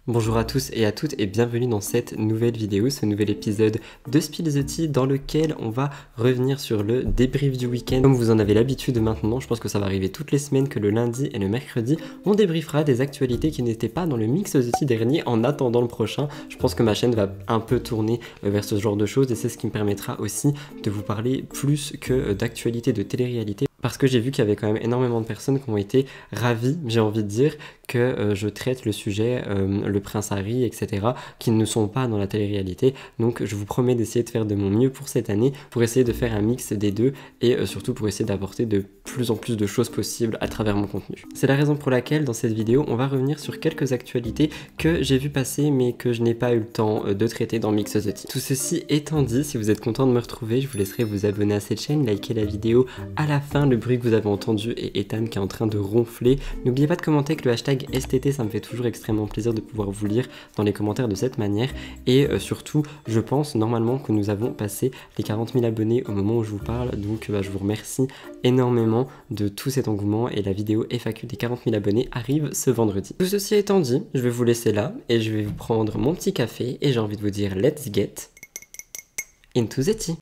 Bonjour à tous et à toutes et bienvenue dans cette nouvelle vidéo, ce nouvel épisode de Spill the Tea dans lequel on va revenir sur le débrief du week-end. Comme vous en avez l'habitude maintenant, je pense que ça va arriver toutes les semaines que le lundi et le mercredi, on débriefera des actualités qui n'étaient pas dans le Mix the Tea dernier en attendant le prochain. Je pense que ma chaîne va un peu tourner vers ce genre de choses et c'est ce qui me permettra aussi de vous parler plus que d'actualités de télé-réalité. Parce que j'ai vu qu'il y avait quand même énormément de personnes qui ont été ravies, j'ai envie de dire, que je traite le sujet, le prince Harry, etc., qui ne sont pas dans la télé-réalité. Donc je vous promets d'essayer de faire de mon mieux pour cette année, pour essayer de faire un mix des deux, et surtout pour essayer d'apporter de plus en plus de choses possibles à travers mon contenu. C'est la raison pour laquelle, dans cette vidéo, on va revenir sur quelques actualités que j'ai vu passer, mais que je n'ai pas eu le temps de traiter dans Mix the Tea. Tout ceci étant dit, si vous êtes content de me retrouver, je vous laisserai vous abonner à cette chaîne, liker la vidéo à la fin. Le bruit que vous avez entendu est Ethan qui est en train de ronfler. N'oubliez pas de commenter avec le hashtag STT, ça me fait toujours extrêmement plaisir de pouvoir vous lire dans les commentaires de cette manière. Et surtout, je pense normalement que nous avons passé les 40 000 abonnés au moment où je vous parle. Donc je vous remercie énormément de tout cet engouement et la vidéo FAQ des 40 000 abonnés arrive ce vendredi. Tout ceci étant dit, je vais vous laisser là et je vais vous prendre mon petit café et j'ai envie de vous dire let's get into the tea.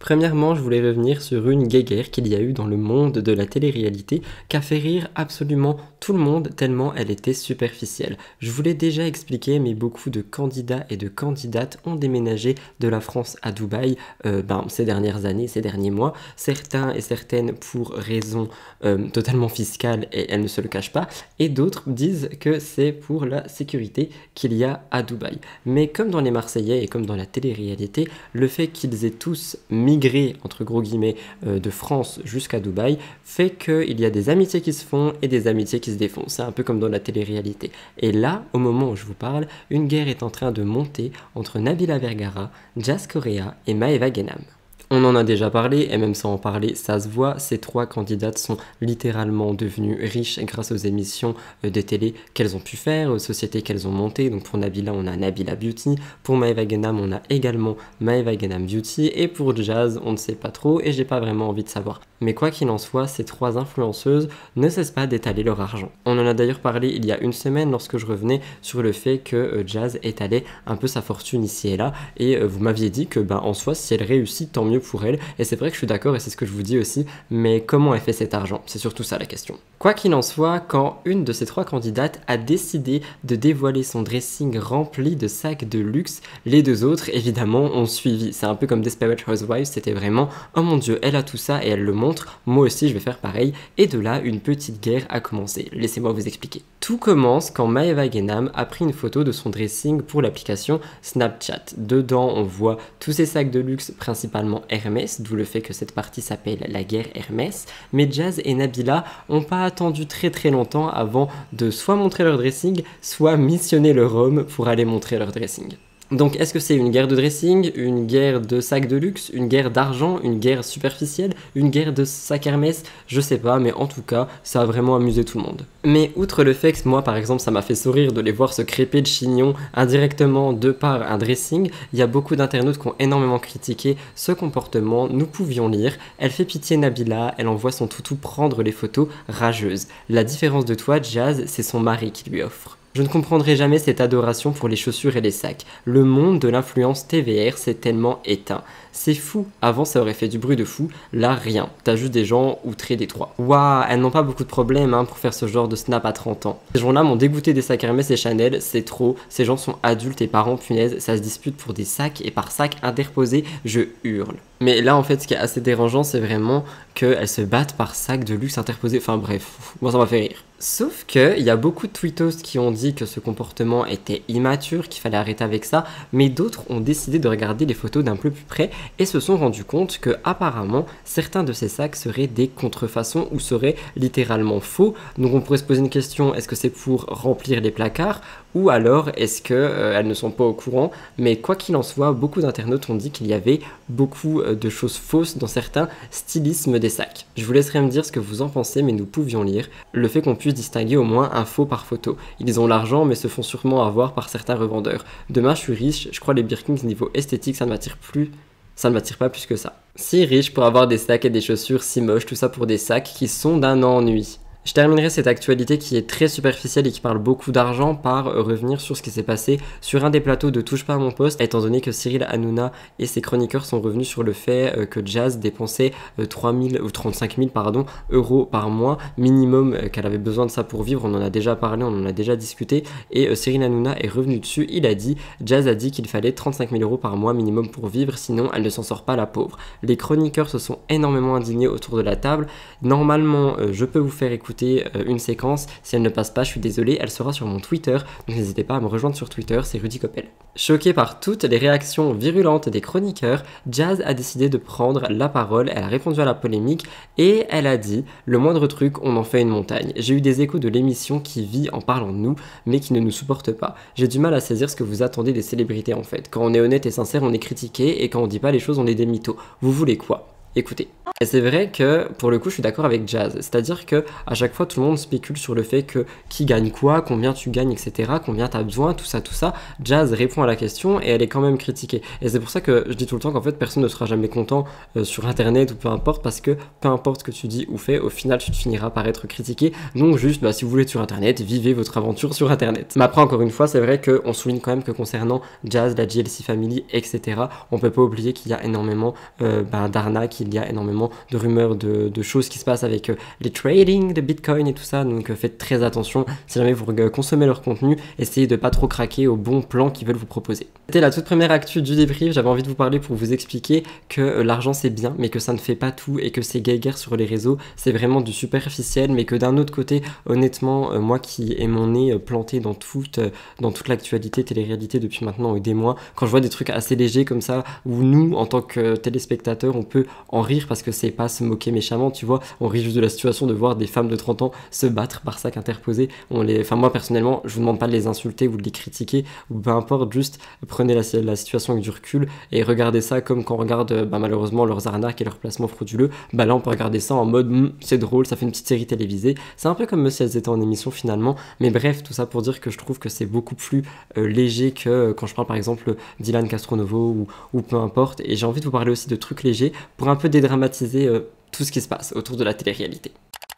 Premièrement, je voulais revenir sur une guéguerre qu'il y a eu dans le monde de la télé-réalité qui a fait rire absolument tout le monde tellement elle était superficielle. Je vous l'ai déjà expliqué, mais beaucoup de candidats et de candidates ont déménagé de la France à Dubaï ces dernières années, ces derniers mois. Certains et certaines pour raisons totalement fiscales et elles ne se le cachent pas, et d'autres disent que c'est pour la sécurité qu'il y a à Dubaï. Mais comme dans les Marseillais et comme dans la télé-réalité, le fait qu'ils aient tous migré entre gros guillemets de France jusqu'à Dubaï fait qu'il y a des amitiés qui se font et des amitiés qui se défont. C'est un peu comme dans la télé-réalité. Et là, au moment où je vous parle, une guerre est en train de monter entre Nabila Vergara, Jazz Correa et Maeva Genam. On en a déjà parlé, et même sans en parler, ça se voit, ces trois candidates sont littéralement devenues riches grâce aux émissions de télé qu'elles ont pu faire, aux sociétés qu'elles ont montées. Donc pour Nabila, on a Nabila Beauty, pour Maeva Genam, on a également Maeva Genam Beauty, et pour Jazz, on ne sait pas trop, et j'ai pas vraiment envie de savoir. Mais quoi qu'il en soit, ces trois influenceuses ne cessent pas d'étaler leur argent. On en a d'ailleurs parlé il y a une semaine lorsque je revenais sur le fait que Jazz étalait un peu sa fortune ici et là, et vous m'aviez dit que en soi, si elle réussit, tant mieux pour elle, et c'est vrai que je suis d'accord et c'est ce que je vous dis aussi, mais comment elle fait cet argent? C'est surtout ça la question. Quoi qu'il en soit, quand une de ces trois candidates a décidé de dévoiler son dressing rempli de sacs de luxe, les deux autres évidemment ont suivi. C'est un peu comme Desperate Housewives, c'était vraiment oh mon dieu, elle a tout ça et elle le montre, moi aussi je vais faire pareil, et de là une petite guerre a commencé. Laissez-moi vous expliquer. Tout commence quand Maeva Genam a pris une photo de son dressing pour l'application Snapchat. Dedans on voit tous ces sacs de luxe, principalement Hermès, d'où le fait que cette partie s'appelle la guerre Hermès, mais Jazz et Nabila n'ont pas attendu très longtemps avant de soit montrer leur dressing, soit missionner leur homme pour aller montrer leur dressing. Donc est-ce que c'est une guerre de dressing, une guerre de sacs de luxe, une guerre d'argent, une guerre superficielle, une guerre de sacs Hermès? Je sais pas, mais en tout cas, ça a vraiment amusé tout le monde. Mais outre le fait que moi par exemple ça m'a fait sourire de les voir se crêper de chignon indirectement de par un dressing, il y a beaucoup d'internautes qui ont énormément critiqué ce comportement. Nous pouvions lire, elle fait pitié Nabila, elle envoie son toutou prendre les photos rageuses. La différence de toi Jazz, c'est son mari qui lui offre. Je ne comprendrai jamais cette adoration pour les chaussures et les sacs. Le monde de l'influence TVR s'est tellement éteint. C'est fou, avant ça aurait fait du bruit de fou, là rien. T'as juste des gens outrés des trois. Waouh, elles n'ont pas beaucoup de problèmes pour faire ce genre de snap à 30 ans. Ces gens-là m'ont dégoûté des sacs Hermès et Chanel, c'est trop. Ces gens sont adultes et parents, punaise, ça se dispute pour des sacs et par sac interposé, je hurle. Mais là en fait ce qui est assez dérangeant c'est vraiment qu'elles se battent par sac de luxe interposé, enfin bref, moi ça m'a fait rire. Sauf qu'il y a beaucoup de tweetos qui ont dit que ce comportement était immature, qu'il fallait arrêter avec ça, mais d'autres ont décidé de regarder les photos d'un peu plus près et se sont rendus compte que apparemment certains de ces sacs seraient des contrefaçons ou seraient littéralement faux. Donc on pourrait se poser une question, est-ce que c'est pour remplir les placards ou alors est-ce que elles ne sont pas au courant. Mais quoi qu'il en soit, beaucoup d'internautes ont dit qu'il y avait beaucoup de choses fausses dans certains stylismes des sacs. Je vous laisserai me dire ce que vous en pensez, mais nous pouvions lire le fait qu'on puisse distinguer au moins un faux par photo. Ils ont l'argent mais se font sûrement avoir par certains revendeurs. Demain je suis riche, je crois les Birkins niveau esthétique ça ne m'attire plus. Ça ne m'attire pas plus que ça. Si riche pour avoir des sacs et des chaussures si moches, tout ça pour des sacs qui sont d'un ennui. Je terminerai cette actualité qui est très superficielle et qui parle beaucoup d'argent par revenir sur ce qui s'est passé sur un des plateaux de Touche pas à mon poste, étant donné que Cyril Hanouna et ses chroniqueurs sont revenus sur le fait que Jazz dépensait 3000 ou 35 000 euros par mois minimum, qu'elle avait besoin de ça pour vivre. On en a déjà parlé, on en a déjà discuté et Cyril Hanouna est revenu dessus. Il a dit, Jazz a dit qu'il fallait 35 000 euros par mois minimum pour vivre, sinon elle ne s'en sort pas la pauvre. Les chroniqueurs se sont énormément indignés autour de la table. Normalement, je peux vous faire écouter une séquence. Si elle ne passe pas, je suis désolé, elle sera sur mon Twitter, donc n'hésitez pas à me rejoindre sur Twitter, c'est Rudy Coppel. Choquée par toutes les réactions virulentes des chroniqueurs, Jazz a décidé de prendre la parole, elle a répondu à la polémique et elle a dit « Le moindre truc, on en fait une montagne. J'ai eu des échos de l'émission qui vit en parlant de nous, mais qui ne nous supporte pas. J'ai du mal à saisir ce que vous attendez des célébrités en fait. Quand on est honnête et sincère, on est critiqué et quand on dit pas les choses, on est des mythos. Vous voulez quoi ? Écoutez. » Et c'est vrai que pour le coup je suis d'accord avec Jazz, c'est-à-dire que à chaque fois tout le monde spécule sur le fait que qui gagne quoi, combien tu gagnes, etc., combien tu as besoin, tout ça. Jazz répond à la question et elle est quand même critiquée. Et c'est pour ça que je dis tout le temps qu'en fait personne ne sera jamais content sur internet ou peu importe, parce que peu importe ce que tu dis ou fais, au final tu te finiras par être critiqué. Donc juste si vous voulez être sur internet, vivez votre aventure sur internet. Mais après encore une fois c'est vrai qu'on souligne quand même que concernant Jazz, la JLC Family, etc., on peut pas oublier qu'il y a énormément d'arnaques, il y a énormément de rumeurs, de choses qui se passent avec les trading de Bitcoin et tout ça, donc faites très attention si jamais vous consommez leur contenu, essayez de pas trop craquer au bon plan qu'ils veulent vous proposer. C'était la toute première actu du débrief, j'avais envie de vous parler pour vous expliquer que l'argent c'est bien, mais que ça ne fait pas tout et que ces guéguerres sur les réseaux, c'est vraiment du superficiel, mais que d'un autre côté, honnêtement, moi qui ai mon nez planté dans toute l'actualité télé-réalité depuis maintenant des mois, quand je vois des trucs assez légers comme ça, où nous, en tant que téléspectateurs, on peut en rire parce que c'est pas se moquer méchamment, tu vois, on rit juste de la situation de voir des femmes de 30 ans se battre par sac interposé. Moi personnellement, je vous demande pas de les insulter ou de les critiquer, ou peu importe, juste prenez la situation avec du recul et regardez ça comme quand on regarde malheureusement leurs arnaques et leurs placements frauduleux. Là on peut regarder ça en mode c'est drôle, ça fait une petite série télévisée. C'est un peu comme si elles étaient en émission finalement, mais bref, tout ça pour dire que je trouve que c'est beaucoup plus léger que quand je parle par exemple d'Ilan Castronovo ou peu importe, et j'ai envie de vous parler aussi de trucs légers pour un peu dédramatiser tout ce qui se passe autour de la télé-réalité.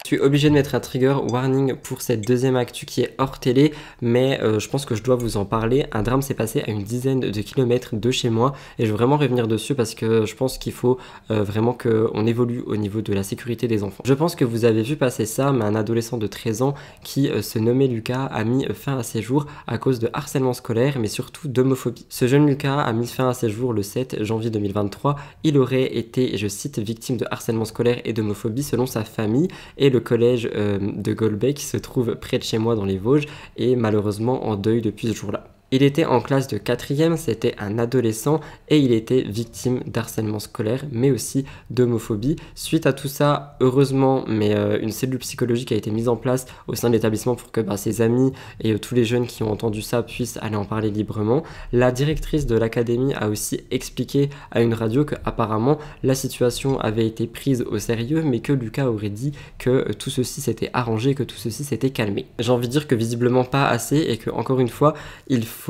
Je suis obligé de mettre un trigger warning pour cette deuxième actu qui est hors télé, mais je pense que je dois vous en parler. Un drame s'est passé à une dizaine de kilomètres de chez moi et je veux vraiment revenir dessus parce que je pense qu'il faut vraiment qu'on évolue au niveau de la sécurité des enfants. Je pense que vous avez vu passer ça, mais un adolescent de 13 ans qui se nommait Lucas a mis fin à ses jours à cause de harcèlement scolaire, mais surtout d'homophobie. Ce jeune Lucas a mis fin à ses jours le 7 janvier 2023. Il aurait été, je cite, victime de harcèlement scolaire et d'homophobie selon sa famille et le collège de Golbet qui se trouve près de chez moi dans les Vosges est malheureusement en deuil depuis ce jour-là. Il était en classe de 4e, c'était un adolescent et il était victime d'harcèlement scolaire mais aussi d'homophobie. Suite à tout ça, heureusement, une cellule psychologique a été mise en place au sein de l'établissement pour que ses amis et tous les jeunes qui ont entendu ça puissent aller en parler librement. La directrice de l'académie a aussi expliqué à une radio que apparemment la situation avait été prise au sérieux mais que Lucas aurait dit que tout ceci s'était arrangé, que tout ceci s'était calmé. J'ai envie de dire que visiblement pas assez et que encore une fois, il faut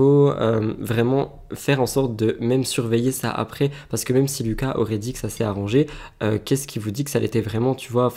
vraiment faire en sorte de même surveiller ça après, parce que même si Lucas aurait dit que ça s'est arrangé, qu'est-ce qui vous dit que ça l'était vraiment, tu vois,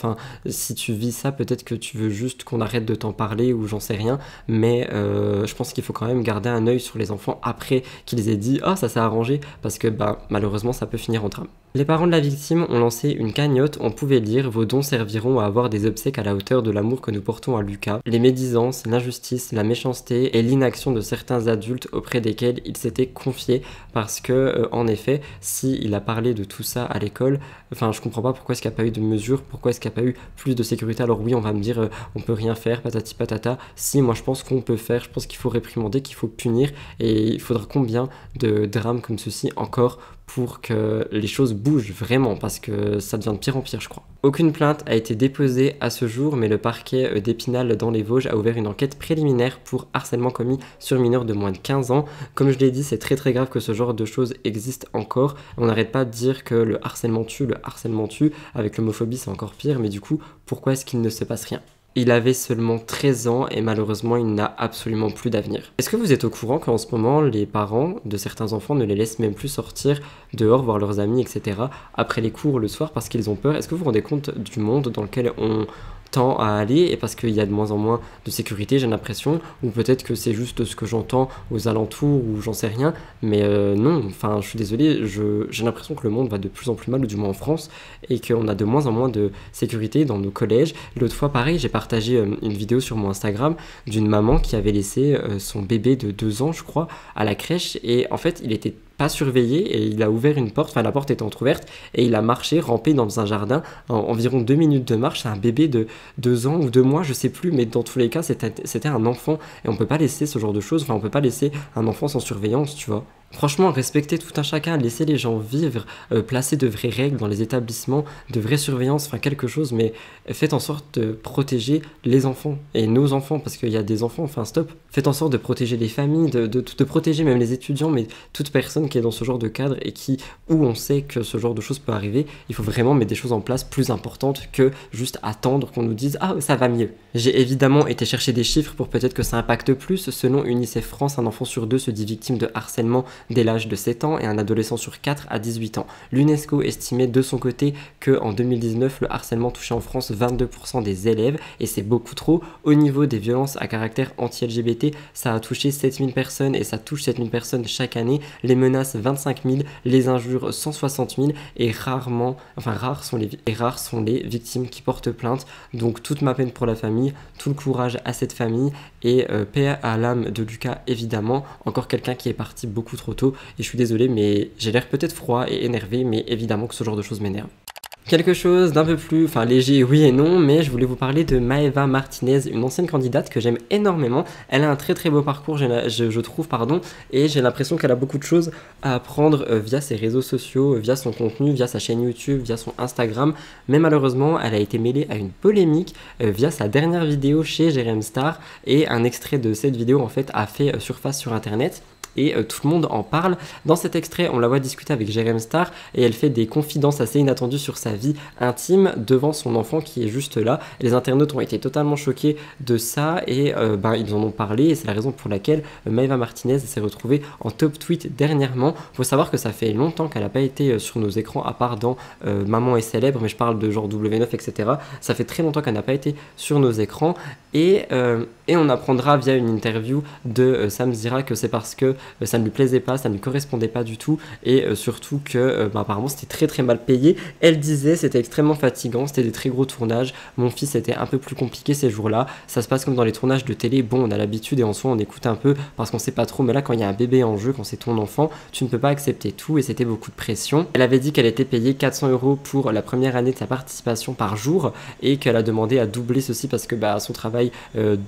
si tu vis ça, peut-être que tu veux juste qu'on arrête de t'en parler ou j'en sais rien, mais je pense qu'il faut quand même garder un œil sur les enfants après qu'ils aient dit « Ah, ça s'est arrangé », parce que malheureusement ça peut finir en drame. Les parents de la victime ont lancé une cagnotte, on pouvait lire « Vos dons serviront à avoir des obsèques à la hauteur de l'amour que nous portons à Lucas. Les médisances, l'injustice, la méchanceté et l'inaction de certains adultes auprès desquels il s'était confié » parce que, en effet, s'il a parlé de tout ça à l'école, je comprends pas pourquoi est-ce qu'il n'y a pas eu de mesures, pourquoi est-ce qu'il n'y a pas eu plus de sécurité. Alors oui, on va me dire, on peut rien faire, patati patata. Si, moi je pense qu'on peut faire, je pense qu'il faut réprimander, qu'il faut punir, et il faudra combien de drames comme ceci encore pour que les choses bougent vraiment, parce que ça devient de pire en pire, je crois. Aucune plainte a été déposée à ce jour, mais le parquet d'Épinal dans les Vosges a ouvert une enquête préliminaire pour harcèlement commis sur mineurs de moins de 15 ans. Comme je l'ai dit, c'est très grave que ce genre de choses existe encore. On n'arrête pas de dire que le harcèlement tue, avec l'homophobie c'est encore pire, mais du coup, pourquoi est-ce qu'il ne se passe rien ? Il avait seulement 13 ans et malheureusement il n'a absolument plus d'avenir. Est-ce que vous êtes au courant qu'en ce moment les parents de certains enfants ne les laissent même plus sortir dehors voir leurs amis, etc. après les cours le soir parce qu'ils ont peur? Est-ce que vous vous rendez compte du monde dans lequel on tend à aller, et parce qu'il y a de moins en moins de sécurité, j'ai l'impression, ou peut-être que c'est juste ce que j'entends aux alentours ou j'en sais rien, mais non, enfin je suis désolé, j'ai l'impression que le monde va de plus en plus mal, ou du moins en France, et qu'on a de moins en moins de sécurité dans nos collèges. L'autre fois pareil, j'ai partagé une vidéo sur mon Instagram d'une maman qui avait laissé son bébé de 2 ans je crois à la crèche, et en fait il était pas surveillé et il a ouvert une porte, enfin la porte était entrouverte et il a marché, rampé dans un jardin en environ 2 minutes de marche. C'est un bébé de 2 ans ou 2 mois, je sais plus, mais dans tous les cas c'était un enfant et on peut pas laisser ce genre de choses, enfin on peut pas laisser un enfant sans surveillance, tu vois. Franchement, respectez tout un chacun, laissez les gens vivre, placez de vraies règles dans les établissements, de vraies surveillances, enfin quelque chose, mais faites en sorte de protéger les enfants et nos enfants, parce qu'il y a des enfants, enfin stop. Faites en sorte de protéger les familles, de protéger même les étudiants, mais toute personne qui est dans ce genre de cadre et où on sait que ce genre de choses peut arriver, il faut vraiment mettre des choses en place plus importantes que juste attendre qu'on nous dise « Ah, ça va mieux ». J'ai évidemment été chercher des chiffres pour peut-être que ça impacte plus. Selon UNICEF France, un enfant sur 2 se dit victime de harcèlement dès l'âge de 7 ans et un adolescent sur 4 à 18 ans. L'UNESCO estimait de son côté qu'en 2019, le harcèlement touchait en France 22% des élèves, et c'est beaucoup trop. Au niveau des violences à caractère anti-LGBT, ça a touché 7000 personnes et ça touche 7000 personnes chaque année. Les menaces 25 000, les injures 160 000, et rares sont les victimes qui portent plainte. Donc toute ma peine pour la famille, tout le courage à cette famille, et paix à l'âme de Lucas évidemment, encore quelqu'un qui est parti beaucoup trop tôt, et je suis désolé mais j'ai l'air peut-être froid et énervé, mais évidemment que ce genre de choses m'énerve. Quelque chose d'un peu plus, léger, oui et non, mais je voulais vous parler de Maeva Martinez, une ancienne candidate que j'aime énormément. Elle a un très beau parcours, je trouve, et j'ai l'impression qu'elle a beaucoup de choses à apprendre via ses réseaux sociaux, via son contenu, via sa chaîne YouTube, via son Instagram. Mais malheureusement, elle a été mêlée à une polémique via sa dernière vidéo chez Jérém Star, et un extrait de cette vidéo en fait a fait surface sur internet. Et tout le monde en parle. Dans cet extrait, on la voit discuter avec Jérém Star et elle fait des confidences assez inattendues sur sa vie intime devant son enfant qui est juste là. Les internautes ont été totalement choqués de ça et ils en ont parlé, et c'est la raison pour laquelle Maeva Martinez s'est retrouvée en top tweet dernièrement. Faut savoir que ça fait longtemps qu'elle n'a pas été sur nos écrans, à part dans Maman est célèbre, mais je parle de genre W9, etc. Ça fait très longtemps qu'elle n'a pas été sur nos écrans, et on apprendra via une interview de Sam Zira que c'est parce que ça ne lui plaisait pas, ça ne lui correspondait pas du tout, et surtout que apparemment c'était très mal payé. Elle disait c'était extrêmement fatigant, c'était des très gros tournages, mon fils était un peu plus compliqué ces jours-là, ça se passe comme dans les tournages de télé, bon on a l'habitude et en soi on écoute un peu parce qu'on sait pas trop, mais là quand il y a un bébé en jeu, quand c'est ton enfant, tu ne peux pas accepter tout, et c'était beaucoup de pression. Elle avait dit qu'elle était payée 400 € pour la première année de sa participation par jour, et qu'elle a demandé à doubler ceci parce que son travail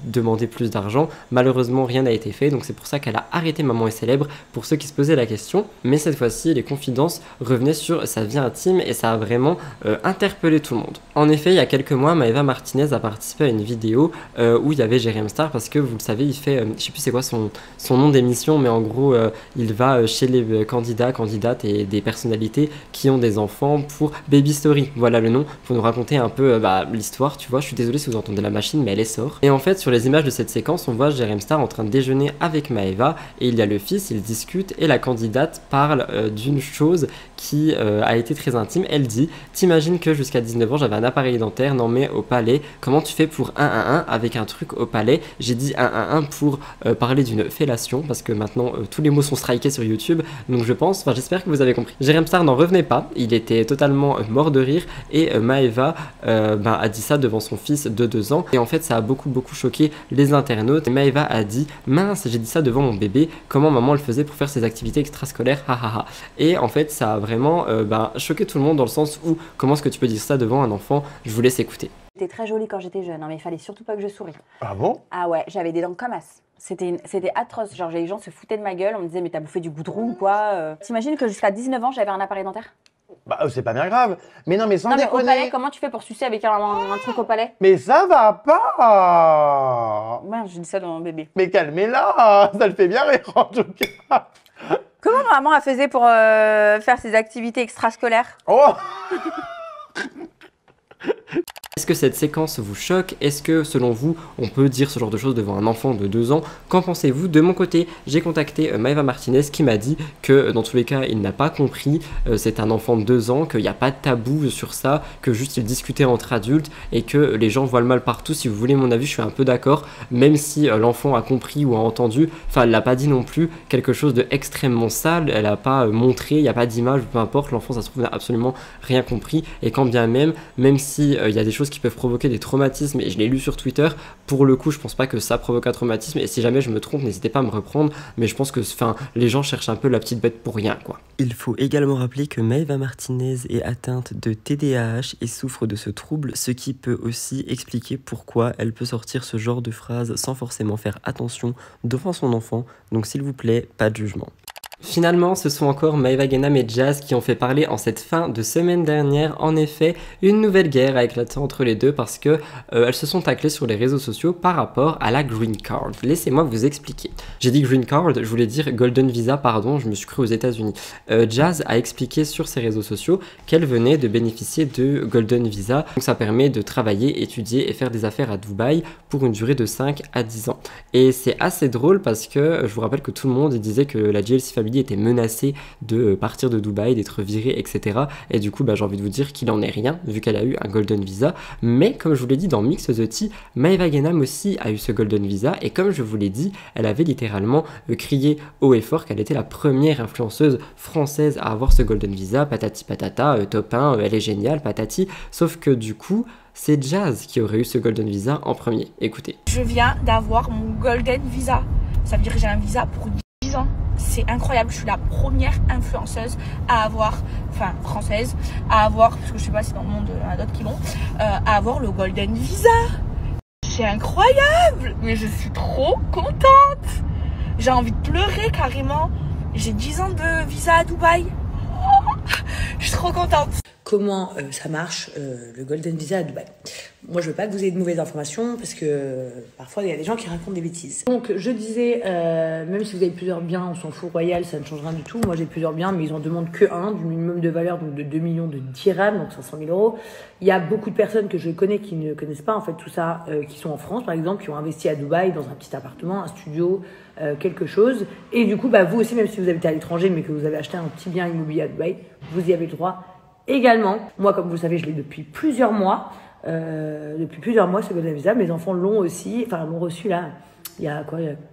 demandait plus d'argent. Malheureusement rien n'a été fait, donc c'est pour ça qu'elle a arrêté Maman est célèbre, pour ceux qui se posaient la question. Mais cette fois-ci les confidences revenaient sur sa vie intime et ça a vraiment interpellé tout le monde. En effet, il y a quelques mois, Maeva Martinez a participé à une vidéo où il y avait Jérém Star, parce que vous le savez, il fait, je sais plus c'est quoi son nom d'émission, mais en gros il va chez les candidates et des personnalités qui ont des enfants pour Baby Story, voilà le nom, pour nous raconter un peu l'histoire, tu vois. Je suis désolé si vous entendez la machine, mais elle est sort. Et en fait sur les images de cette séquence, on voit Jérém Star en train de déjeuner avec Maeva, et il y a le fils, ils discutent et la candidate parle d'une chose qui a été très intime. Elle dit: t'imagines que jusqu'à 19 ans j'avais un appareil dentaire, non mais au palais, comment tu fais pour 111 avec un truc au palais? J'ai dit 111 pour parler d'une fellation, parce que maintenant tous les mots sont strikés sur YouTube, donc j'espère que vous avez compris. Jérém Star n'en revenait pas, il était totalement mort de rire, et Maeva a dit ça devant son fils de 2 ans, et en fait ça a beaucoup choqué les internautes. Et Maeva a dit: mince, j'ai dit ça devant mon bébé, comment maman le faisait pour faire ses activités extrascolaires, hahaha. Et en fait ça a vraiment choqué tout le monde, dans le sens où comment est-ce que tu peux dire ça devant un enfant? Je vous laisse écouter. J'étais très jolie quand j'étais jeune, hein, mais il fallait surtout pas que je sourie. Ah bon? Ah ouais, j'avais des dents comme as. C'était atroce. Genre, les gens se foutaient de ma gueule. On me disait, mais t'as bouffé du goudron ou quoi? T'imagines que jusqu'à 19 ans, j'avais un appareil dentaire? Bah, c'est pas bien grave. Mais non, mais sans Non, mais au déconner. palais, comment tu fais pour sucer avec un truc au palais? Mais ça va pas. Ouais, je dis ça dans mon bébé. Mais calmez-la, ça le fait bien rire en tout cas. Comment maman a faisait pour faire ses activités extrascolaires? Oh. Est-ce que cette séquence vous choque? Est-ce que, selon vous, on peut dire ce genre de choses devant un enfant de 2 ans? Qu'en pensez-vous? De mon côté, j'ai contacté Maëva Martinez qui m'a dit que, dans tous les cas, il n'a pas compris. C'est un enfant de 2 ans, qu'il n'y a pas de tabou sur ça, que juste il discutait entre adultes et que les gens voient le mal partout. Si vous voulez mon avis, je suis un peu d'accord, même si l'enfant a compris ou a entendu, enfin, elle l'a pas dit non plus, quelque chose de extrêmement sale, elle n'a pas montré, il n'y a pas d'image, peu importe, l'enfant, ça se trouve, n'a absolument rien compris. Et quand bien même si il y a des choses qui peuvent provoquer des traumatismes, et je l'ai lu sur Twitter, pour le coup je pense pas que ça provoque un traumatisme, et si jamais je me trompe n'hésitez pas à me reprendre, mais je pense que les gens cherchent un peu la petite bête pour rien quoi. Il faut également rappeler que Maëva Martinez est atteinte de TDAH et souffre de ce trouble, ce qui peut aussi expliquer pourquoi elle peut sortir ce genre de phrases sans forcément faire attention devant son enfant, donc s'il vous plaît, pas de jugement. Finalement, ce sont encore Maëva Guénam et Jazz qui ont fait parler en cette fin de semaine dernière. En effet, une nouvelle guerre a éclaté entre les deux parce que elles se sont taclées sur les réseaux sociaux par rapport à la Green Card. Laissez-moi vous expliquer. J'ai dit Green Card, je voulais dire Golden Visa, pardon, je me suis cru aux États-Unis. Jazz a expliqué sur ses réseaux sociaux qu'elle venait de bénéficier de Golden Visa. Donc ça permet de travailler, étudier et faire des affaires à Dubaï pour une durée de 5 à 10 ans. Et c'est assez drôle parce que je vous rappelle que tout le monde disait que la GLC Family était menacée de partir de Dubaï, d'être virée, etc. Et du coup, j'ai envie de vous dire qu'il en est rien, vu qu'elle a eu un Golden Visa. Mais comme je vous l'ai dit dans Mix the Tea, Maëva Guénam aussi a eu ce Golden Visa. Et comme je vous l'ai dit, elle avait littéralement crié haut et fort qu'elle était la première influenceuse française à avoir ce Golden Visa. Patati patata, top 1, elle est géniale, patati. Sauf que du coup, c'est Jazz qui aurait eu ce Golden Visa en premier. Écoutez. Je viens d'avoir mon Golden Visa. Ça veut dire que j'ai un visa pour 10 ans. C'est incroyable, je suis la première influenceuse à avoir, enfin française, à avoir, parce que je sais pas si dans le monde il y en a d'autres qui l'ont, à avoir le Golden Visa. C'est incroyable, mais je suis trop contente. J'ai envie de pleurer carrément. J'ai 10 ans de visa à Dubaï. Oh, je suis trop contente. Comment ça marche, le Golden Visa à Dubaï? Moi, je veux pas que vous ayez de mauvaises informations parce que parfois, il y a des gens qui racontent des bêtises. Donc, je disais, même si vous avez plusieurs biens, on s'en fout, royal, ça ne change rien du tout. Moi, j'ai plusieurs biens, mais ils en demandent que un, du minimum de valeur, donc de 2 millions de dirhams, donc 500 000 euros. Il y a beaucoup de personnes que je connais qui ne connaissent pas, en fait, tout ça, qui sont en France, par exemple, qui ont investi à Dubaï dans un petit appartement, un studio, quelque chose. Et du coup, vous aussi, même si vous habitez à l'étranger, mais que vous avez acheté un petit bien immobilier à Dubaï, vous y avez le droit également. Moi, comme vous le savez, je l'ai depuis plusieurs mois. Ce Golden Visa. Mes enfants l'ont aussi, l'ont reçu là, il y a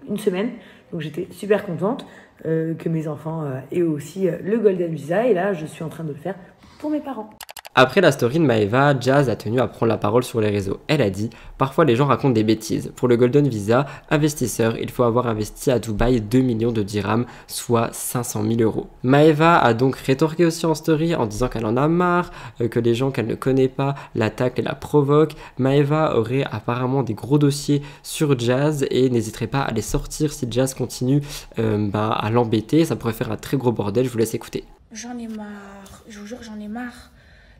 une semaine. Donc j'étais super contente que mes enfants aient aussi le Golden Visa. Et là, je suis en train de le faire pour mes parents. Après la story de Maëva, Jazz a tenu à prendre la parole sur les réseaux. Elle a dit « Parfois les gens racontent des bêtises. Pour le Golden Visa, investisseur, il faut avoir investi à Dubaï 2 millions de dirhams, soit 500 000 euros. » Maëva a donc rétorqué aussi en story en disant qu'elle en a marre, que les gens qu'elle ne connaît pas l'attaquent et la provoquent. Maëva aurait apparemment des gros dossiers sur Jazz et n'hésiterait pas à les sortir si Jazz continue à l'embêter. Ça pourrait faire un très gros bordel, je vous laisse écouter. J'en ai marre, je vous jure, j'en ai marre.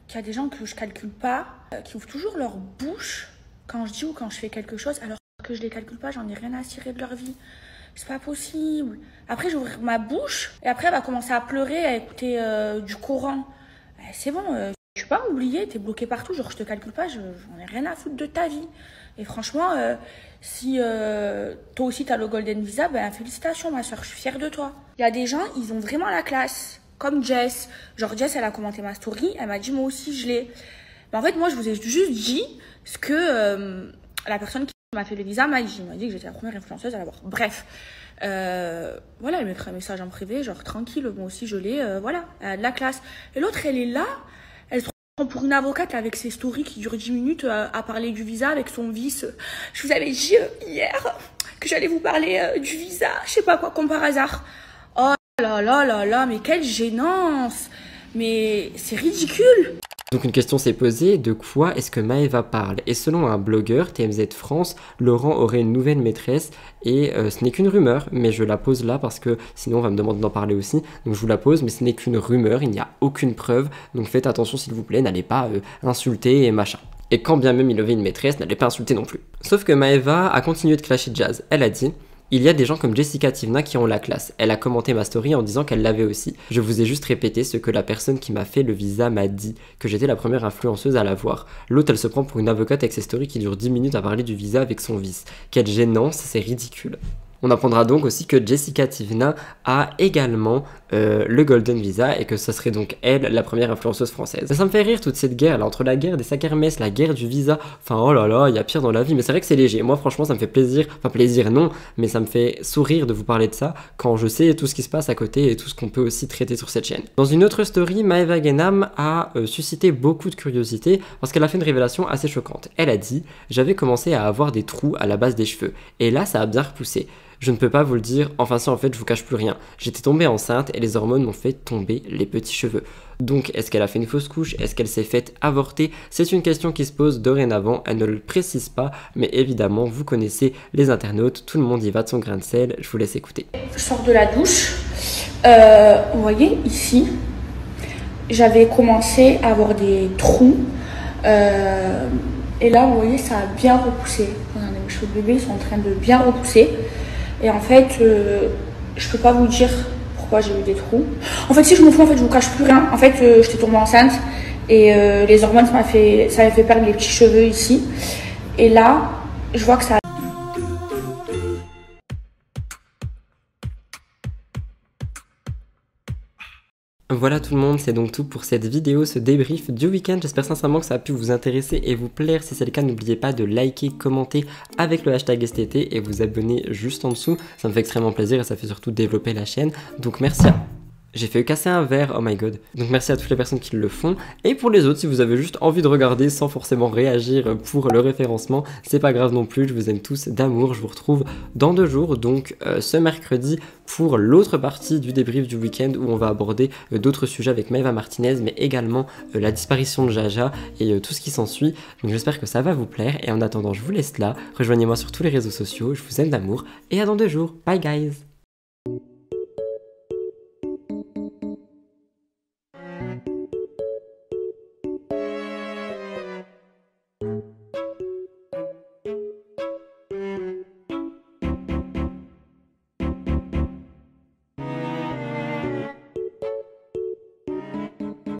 Qu'il y a des gens que je calcule pas, qui ouvrent toujours leur bouche quand je dis ou quand je fais quelque chose, alors que je les calcule pas, j'en ai rien à cirer de leur vie. C'est pas possible. Après, j'ouvre ma bouche et après, elle va commencer à pleurer, à écouter du Coran. C'est bon, je suis pas oubliée, t'es bloqué partout, genre je te calcule pas, j'en ai rien à foutre de ta vie. Et franchement, si toi aussi t'as le Golden Visa, félicitations ma soeur, je suis fière de toi. Il y a des gens, ils ont vraiment la classe. Comme Jess. Genre Jess, elle a commenté ma story, elle m'a dit moi aussi je l'ai. Mais en fait, moi je vous ai juste dit ce que la personne qui m'a fait le visa m'a dit. Elle m'a dit que j'étais la première influenceuse à l'avoir. Bref, voilà, elle m'écrit un message en privé, genre tranquille, moi aussi je l'ai, voilà, elle a de la classe. Et l'autre, elle est là, elle se prend pour une avocate avec ses stories qui durent 10 minutes à parler du visa avec son vice. Je vous avais dit hier que j'allais vous parler du visa, je sais pas quoi, comme par hasard. Oh là là là là, mais quelle gênance! Mais c'est ridicule. Donc une question s'est posée, de quoi est-ce que Maëva parle? Et selon un blogueur, TMZ France, Laurent aurait une nouvelle maîtresse et ce n'est qu'une rumeur, mais je la pose là parce que sinon on va me demander d'en parler aussi. Donc je vous la pose, mais ce n'est qu'une rumeur, il n'y a aucune preuve, donc faites attention s'il vous plaît, n'allez pas insulter et machin. Et quand bien même il avait une maîtresse, n'allez pas insulter non plus. Sauf que Maëva a continué de clasher Jazz, elle a dit: il y a des gens comme Jessica Tivna qui ont la classe. Elle a commenté ma story en disant qu'elle l'avait aussi. Je vous ai juste répété ce que la personne qui m'a fait le visa m'a dit, que j'étais la première influenceuse à l'avoir. L'autre, elle se prend pour une avocate avec ses stories qui durent 10 minutes à parler du visa avec son vice. Quelle gênance, c'est ridicule. On apprendra donc aussi que Jessica Tivna a également le Golden Visa et que ce serait donc elle la première influenceuse française. Ça me fait rire toute cette guerre là, entre la guerre des sacs Hermès, la guerre du visa, enfin oh là là, il y a pire dans la vie, mais c'est vrai que c'est léger. Moi franchement ça me fait plaisir, enfin plaisir non, mais ça me fait sourire de vous parler de ça quand je sais tout ce qui se passe à côté et tout ce qu'on peut aussi traiter sur cette chaîne. Dans une autre story, Maëva Guénam a suscité beaucoup de curiosité parce qu'elle a fait une révélation assez choquante. Elle a dit: j'avais commencé à avoir des trous à la base des cheveux et là ça a bien repoussé. Je ne peux pas vous le dire, enfin si en fait je vous cache plus rien. J'étais tombée enceinte et les hormones m'ont fait tomber les petits cheveux. Donc est-ce qu'elle a fait une fausse couche? Est-ce qu'elle s'est faite avorter? C'est une question qui se pose dorénavant, elle ne le précise pas, mais évidemment vous connaissez les internautes, tout le monde y va de son grain de sel, je vous laisse écouter. Je sors de la douche, vous voyez ici, j'avais commencé à avoir des trous. Et là vous voyez ça a bien repoussé. Regardez, mes cheveux de bébé sont en train de bien repousser. Et en fait, je peux pas vous dire pourquoi j'ai eu des trous. En fait, si je me fous, en fait, je vous cache plus rien. En fait, j'étais tombée enceinte et les hormones, ça m'avait fait perdre les petits cheveux ici. Et là, je vois que ça. Voilà tout le monde, c'est donc tout pour cette vidéo, ce débrief du week-end. J'espère sincèrement que ça a pu vous intéresser et vous plaire. Si c'est le cas, n'oubliez pas de liker, commenter avec le hashtag STT et vous abonner juste en dessous. Ça me fait extrêmement plaisir et ça fait surtout développer la chaîne. Donc merci à... J'ai fait casser un verre, oh my god. Donc merci à toutes les personnes qui le font. Et pour les autres, si vous avez juste envie de regarder sans forcément réagir pour le référencement, c'est pas grave non plus, je vous aime tous d'amour. Je vous retrouve dans 2 jours, donc ce mercredi, pour l'autre partie du débrief du week-end où on va aborder d'autres sujets avec Maëva Martinez, mais également la disparition de Jaja et tout ce qui s'ensuit. Donc j'espère que ça va vous plaire. Et en attendant, je vous laisse là. Rejoignez-moi sur tous les réseaux sociaux, je vous aime d'amour. Et à dans 2 jours. Bye guys!